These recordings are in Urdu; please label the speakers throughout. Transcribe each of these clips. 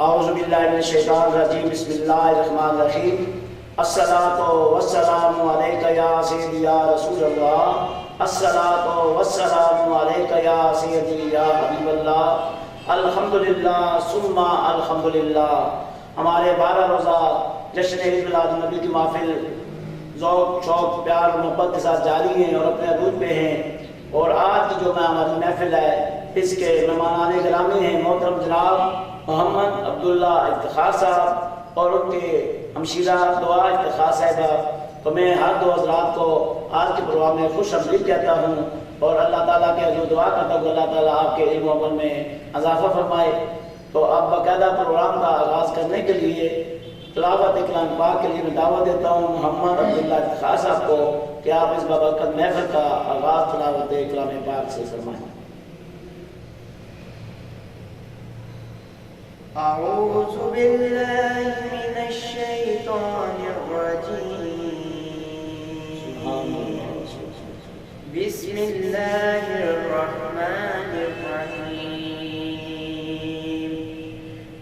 Speaker 1: اعوذ باللہ من الشیطان الرجیم بسم اللہ الرحمن الرحیم الصلاۃ والسلام علیک یا سیدی یا رسول اللہ الصلاۃ والسلام علیک یا سیدی یا حبیب اللہ الحمدللہ ثم الحمدللہ۔ ہمارے 12 روزہ جشن عید میلاد النبی کی محفل ذوق شوق پیار محبت کے ساتھ جاری ہیں اور اپنے عروج پہ ہیں، اور آج کی جو ہماری محفل ہے اس کے مہمانان گرامی ہیں محترم جناب محمد عبداللہ افتخار صاحب اور ان کے ہمشیرہ دعا افتخار صاحبہ۔ تو میں ہر دو حضرات کو آج کے پروگرام میں خوش آمدید کہتا ہوں اور اللہ تعالیٰ کے حضور دعا کرتا ہوں اللہ تعالیٰ آپ کے علم و عمل میں اضافہ فرمائے۔ تو اب باقاعدہ پروگرام کا آغاز کرنے کے لیے تلاوت کلام پاک کے لیے میں دعوت دیتا ہوں محمد عبداللہ افتخار صاحب کو کہ آپ اس بابرکت محفل کا آغاز تلاوت کلام پاک سے فرمائیں۔
Speaker 2: اعوذ باللہ من الشیطان الرجیم بسم اللہ الرحمن الرحیم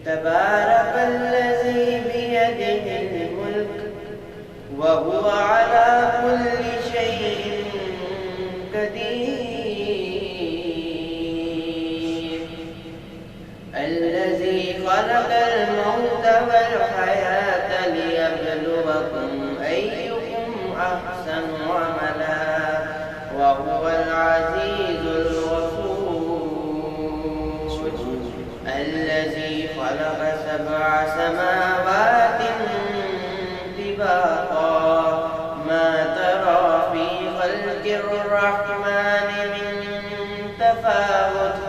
Speaker 2: تبارک الذی بیدہ الملک وهو على كل شيء قدير الذي خلق الموت والحياة ليبلوكم أيكم أحسن عملا وهو العزيز الغفور الذي خلق 7 سماوات طباقا ما ترى في خلق الرحمن من تفاوت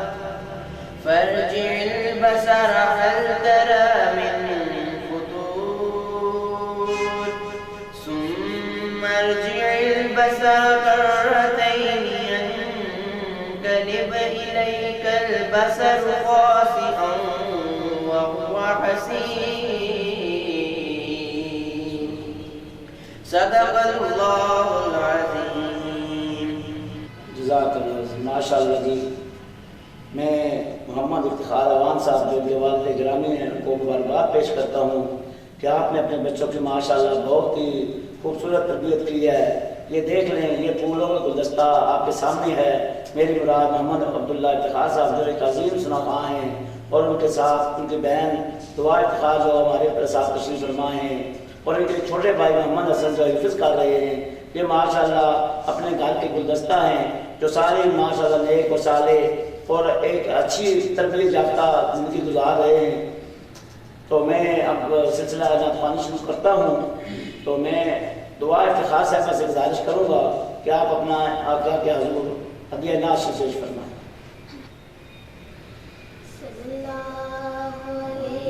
Speaker 2: فارجع البصر هل ترى من فطور ثم ارجع البصر كرتين ينقلب إليك البصر خاسئا وهو حسير صدق اللہ العظیم۔
Speaker 1: جزاک اللہ ماشاء اللہ جی۔ میں محمد افتخار عوان صاحب جو کے والد گرامی ہیں ان کو مبارکباد پیش کرتا ہوں کہ آپ نے اپنے بچوں کی ماشاءاللہ بہت ہی خوبصورت تربیت کی ہے۔ یہ دیکھ لیں یہ پھولوں کا گلدستہ آپ کے سامنے ہے۔ میری مراد محمد عبداللہ افتخار صاحب جو ایک عظیم شناخواں ہیں اور ان کے ساتھ ان کی بہن دعا افتخار جو ہمارے پر ساتھ تشریف فرما ہیں اور ان کے چھوٹے بھائی محمد حسن جو حفظ کر رہے ہیں۔ یہ ماشاءاللہ اپنے گھر کے گلدستہ ہیں جو سارے ماشاءاللہ نیک و صالح اور ایک اچھی تربیت یافتہ زندگی گزار رہے ہیں۔ تو میں اب سلسلہ نعت خوانی شروع کرتا ہوں۔ تو میں دعا افتخار صاحبہ سے گزارش کروں گا کہ آپ اپنا آقا کے حضور ہدیہ نعت پیش فرمائیں۔
Speaker 3: صلی اللہ علیہ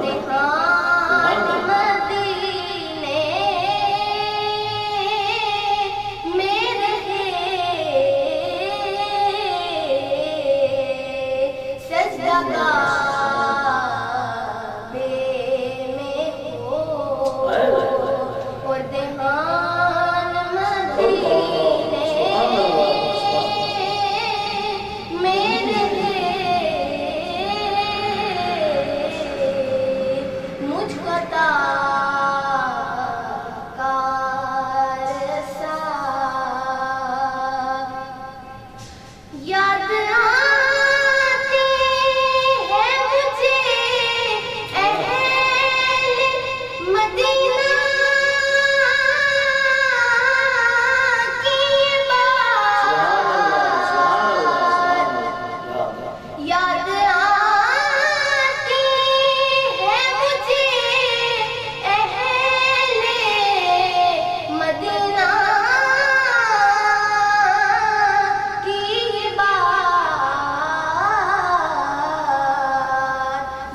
Speaker 3: دہان مدینے میں رہے سجدہ کعبے میں ہو اور دہان مدینے میں رہے مجھ کو تاکار سا یاد آتی ہے مجھے اہل مدینہ کی بات یاد آتی ہے مجھے اہل مدینہ کی بات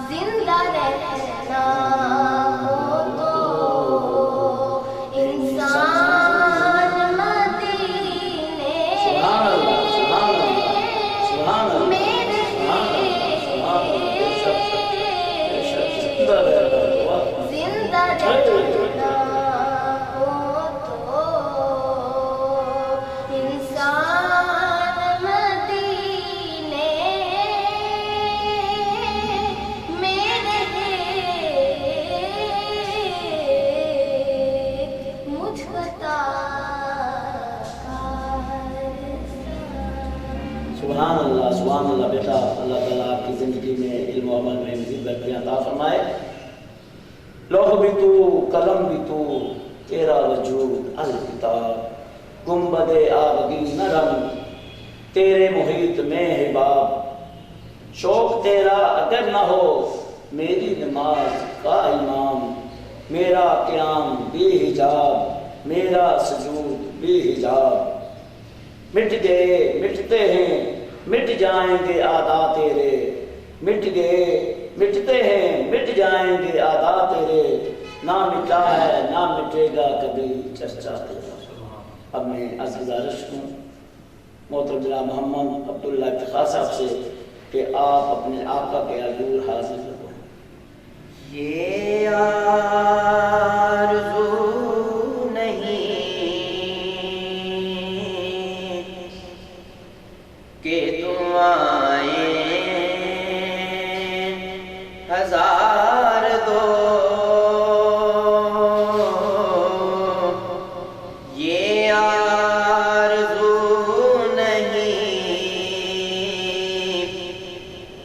Speaker 3: زندہ رہنا ہو تو انسان مدینے میں رہے زندہ رہنا ہو تو انسان مدینے میں رہے مجھ کو
Speaker 1: سبحان اللہ بیٹا، اللہ تعالیٰ آپ کی زندگی میں علم و عمل میں مزید برکتیں عطا فرمائے۔ لوح بھی تو، قلم بھی تو، تیرا وجود الکتاب، گنبد آبگی نرم، تیرے محیط میں حباب، شوق تیرا اگر نہ ہو میری نماز کا امام، میرا قیام بے حجاب، میرا سجود بے حجاب، مٹ گئے مٹتے ہیں مٹ جائیں گے اعداء تیرے، مٹ گئے مٹتے ہیں مٹ جائیں گے اعداء تیرے، نہ مٹا ہے نہ مٹے گا کبھی چرچا تیرا۔ اب میں عرض گزارش ہوں محترم جناب محمد عبداللہ افتخار صاحب سے کہ آپ اپنے آقا کے حضور حاضر ہوں۔
Speaker 2: یہ آرزو نہیں کہ دعائیں ہزار دو، یہ آرزو نہیں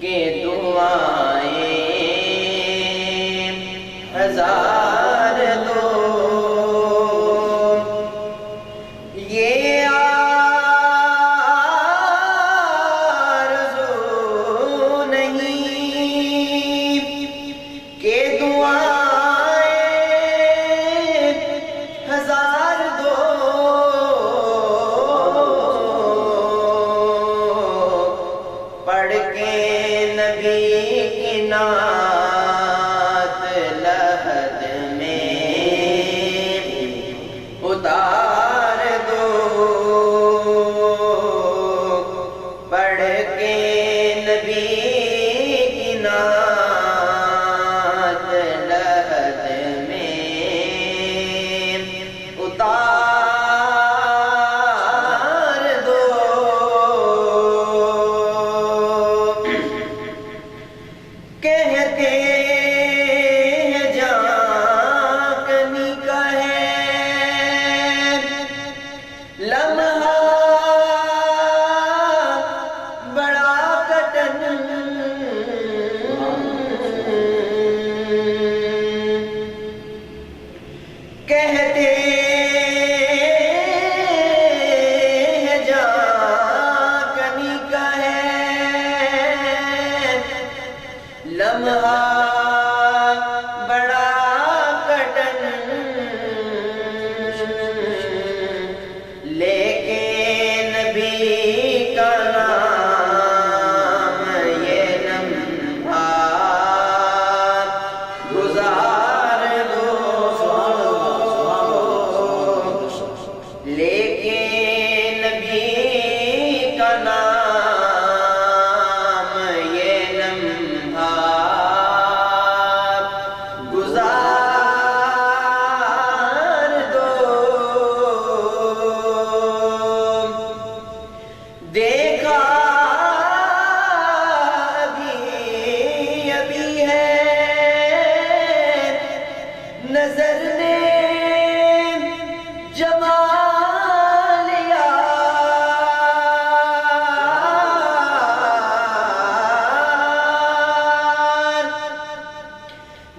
Speaker 2: کہ دعائیں ہزار دو، یہ آرزو نہیں کہ دعائیں ہزار دو، پڑھ کے نبی کی نعت لحد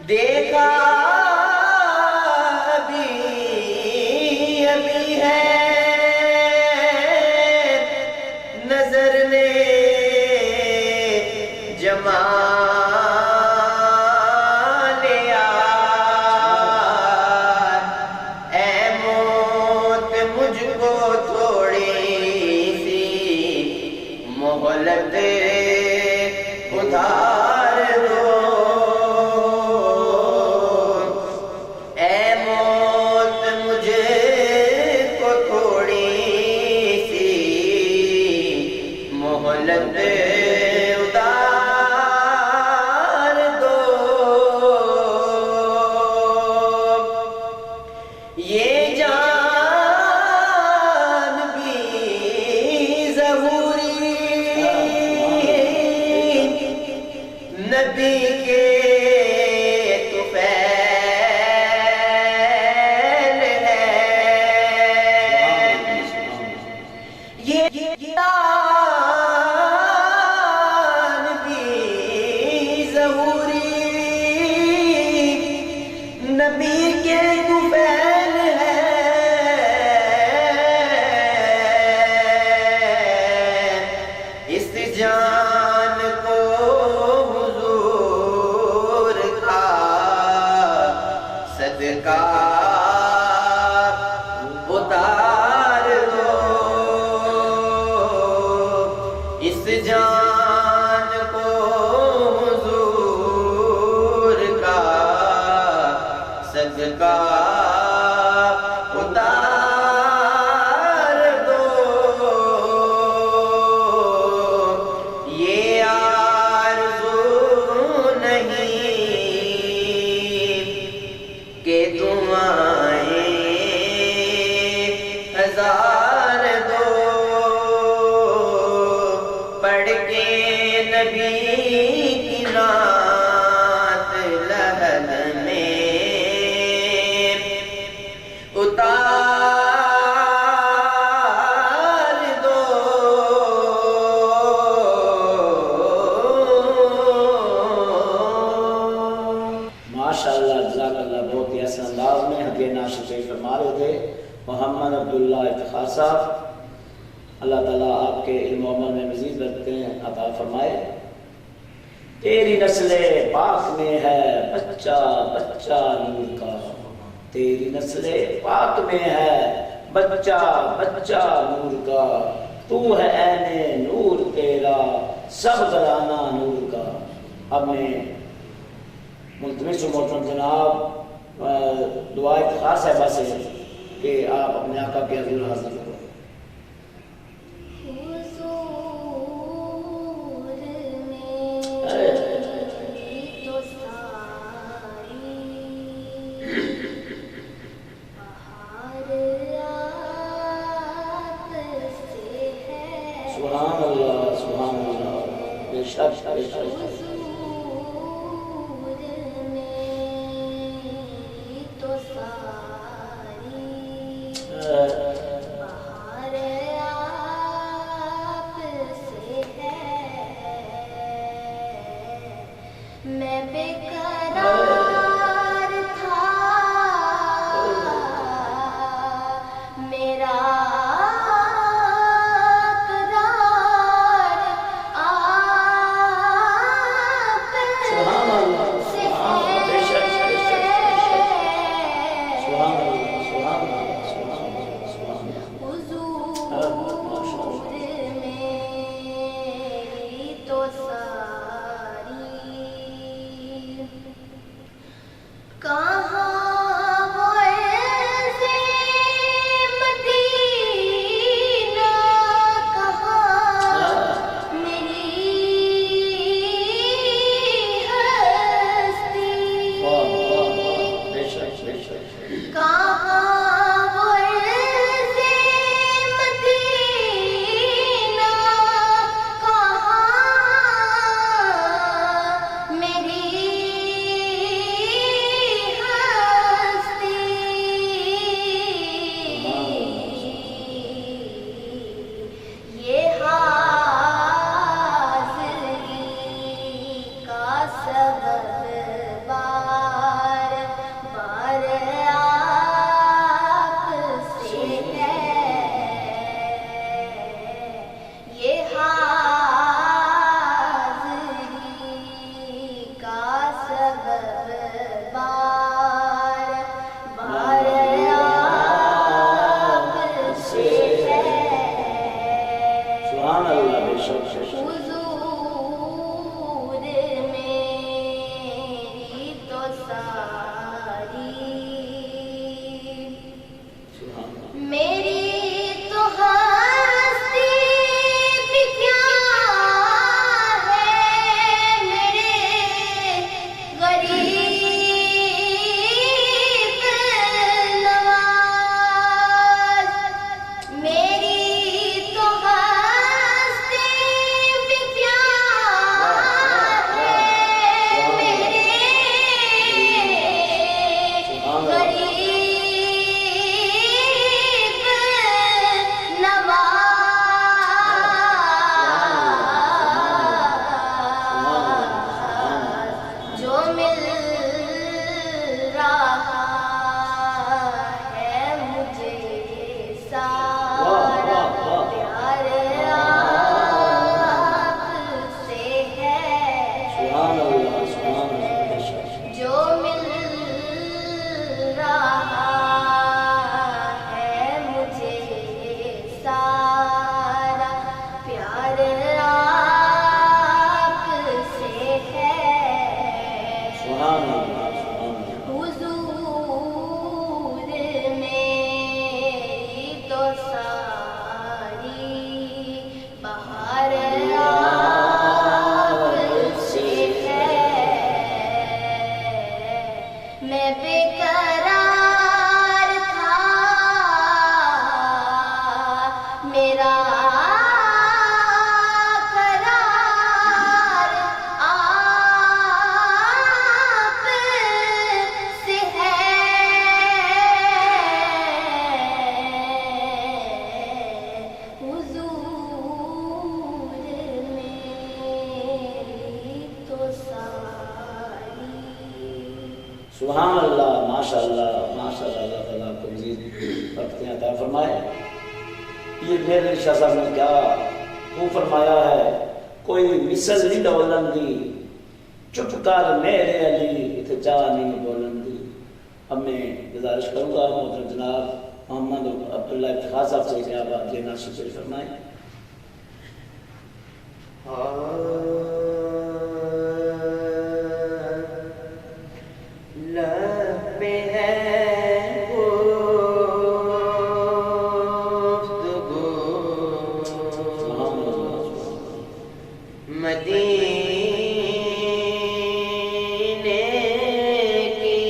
Speaker 2: دیکھا ابھی ہے نظر نے جمال یار، اے موت مجھ کو تھوڑی سی مہلت ادھار دو، اے موت مجھے کو تھوڑی سی مہلت ادھار دو، یہ جان بھی ظہوری نبی کے طفیل ہے، یہ جان بھی ظہوری نبی کے طفیل ہے، اس جان کو حضور کا صدقہ اتار دو، اس جان کو حضور کا صدقہ اتار دو، یہ آرزو نہیں کہ دعائیں ہزار دو، پڑھ کے نبی کی نعت لحد میں اتار دو،
Speaker 1: ماشاءاللہ جزاک اللہ، بہت ہی احسن انداز میں ہدیہ نعت پیش فرما رہے تھے محمد عبداللہ افتخار صاحب۔ اللہ تعالیٰ آپ کے علم و عمل میں مزید برکتیں عطا فرمائے۔ تیری نسل پاک میں ہے بچہ بچہ نور کا، تیری نسل پاک میں ہے بچہ بچہ نور کا، تو ہے عین نور تیرا سب گھرانہ نور کا۔ اب میں ملتمس ہوں محترم جناب دعا افتخار صاحبہ سے کہ آپ اپنے آقا کے حضور حاضر کرو۔ سبحان اللہ سبحان اللہ، بے شک بے شک۔
Speaker 3: میں بے قرار تھا میرا قرار آپ
Speaker 1: سبحان اللہ
Speaker 3: سے
Speaker 1: سبحان اللہ، بے شک بے شک بے شک۔ سبحان اللہ سبحان اللہ سبحان اللہ سبحان اللہ۔
Speaker 3: حضور میری تو ساری کہاں وہ عز مدینہ، کہاں میری ہستی،
Speaker 1: واہ واہ واہ، بے شک بے شک۔
Speaker 3: کہاں وہ عز مدینہ، کہاں میری ساری میری تو ہستی بھی کیا ہے میرے غریب نواز میری تو ہستی بھی کیا ہے میرے غریب نواز جو مل رہا ہے مجھے سارا پیار آپ سے ہے جو مل رہا ہے مجھے سارا پیار آپ سے ہے حضور میری تو ساری بہار آپ سے ہے میں بے قرار تھا میرا قرار آپ سے ہے حضور میری تو ساری
Speaker 1: سبحان اللہ، ماشاء اللہ، ماشاء اللہ، اللہ تعالیٰ آپ کو مزید برکتیں عطا فرمائے۔ یہ میرے شاہ صاحب نے کیا خوب فرمایا ہے، کوئی مثل نہیں ڈولن دی، چپ کر میرے علی اتجا نہیں بولن دی۔ اب میں گزارش کروں گا محترم جناب محمد عبداللہ افتخار صاحب سے کہ آپ یہ نعت شریف فرمائیں۔
Speaker 2: لب پہ ہے گفتگو مدینے کی،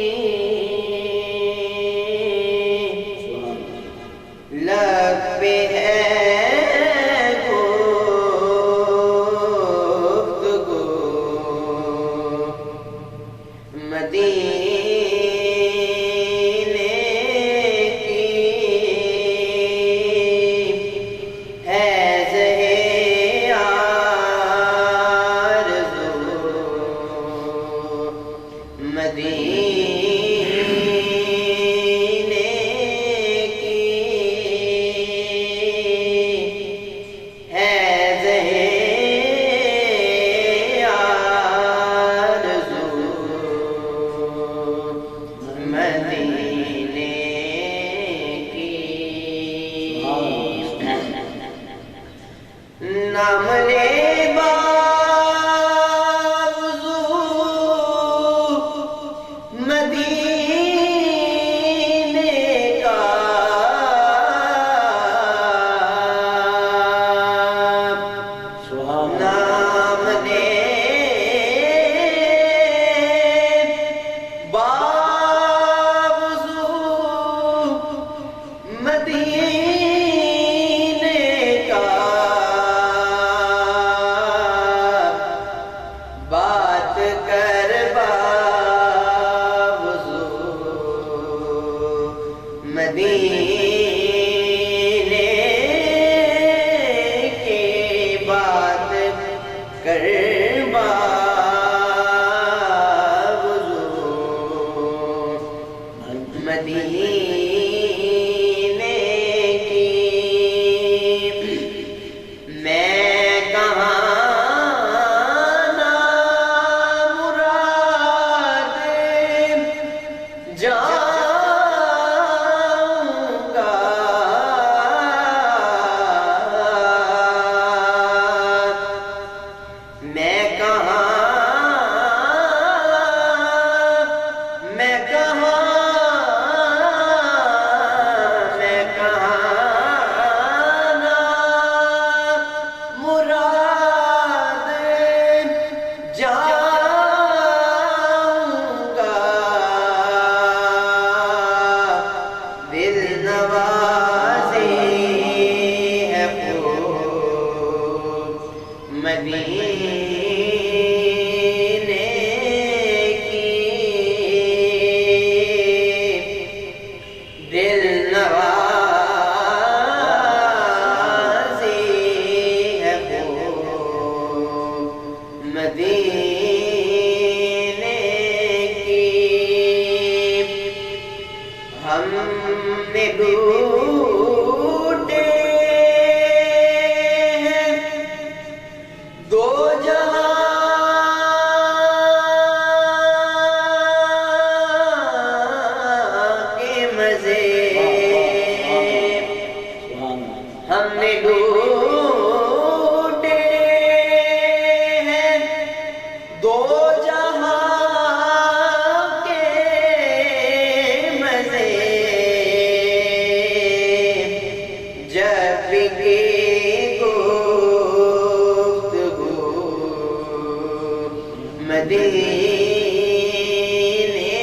Speaker 2: لب پہ ہے گفتگو مدینے کی، ہے زہے آرزو مدینے کی، ہے زہے آرزو مدینے کی۔ نام لے باوضو مدینے کا، نام لے باوضو مدینے کا، بات کر باوضو مدینے کی، بات کر باوضو مدینے کی۔ میں کہاں نامراد جاؤں گا، میں کہاں نے ڈھونڈے ہیں دو جہاں کے مزے ہم نے ڈھونڈے ہیں دو جہاں کے مزے جب کی گفتگو مدینے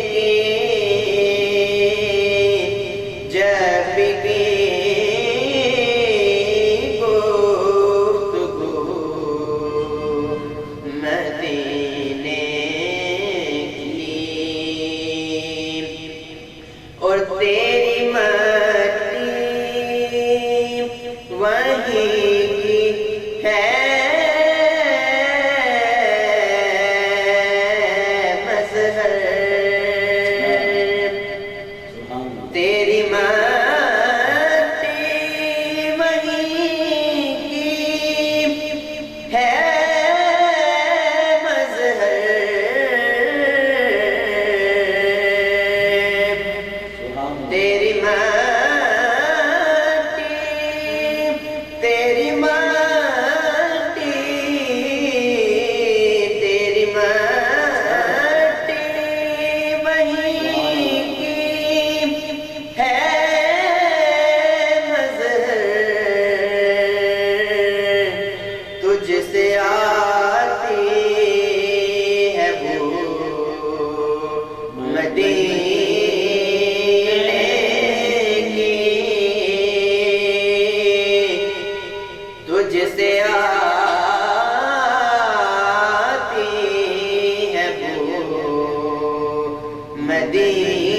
Speaker 2: کی جب کی گفتگو مدینے کی اور تیری مٹی وہیں کی ہے مظہر تیری مٹی وہیں کی ہے مظہر تیری مٹی تیری مٹی تیری مٹی وہیں کی ہے مظہر تجھ سے آتی ہے وہ مدینے کی تجھ سے آتی ہے وہ مدینے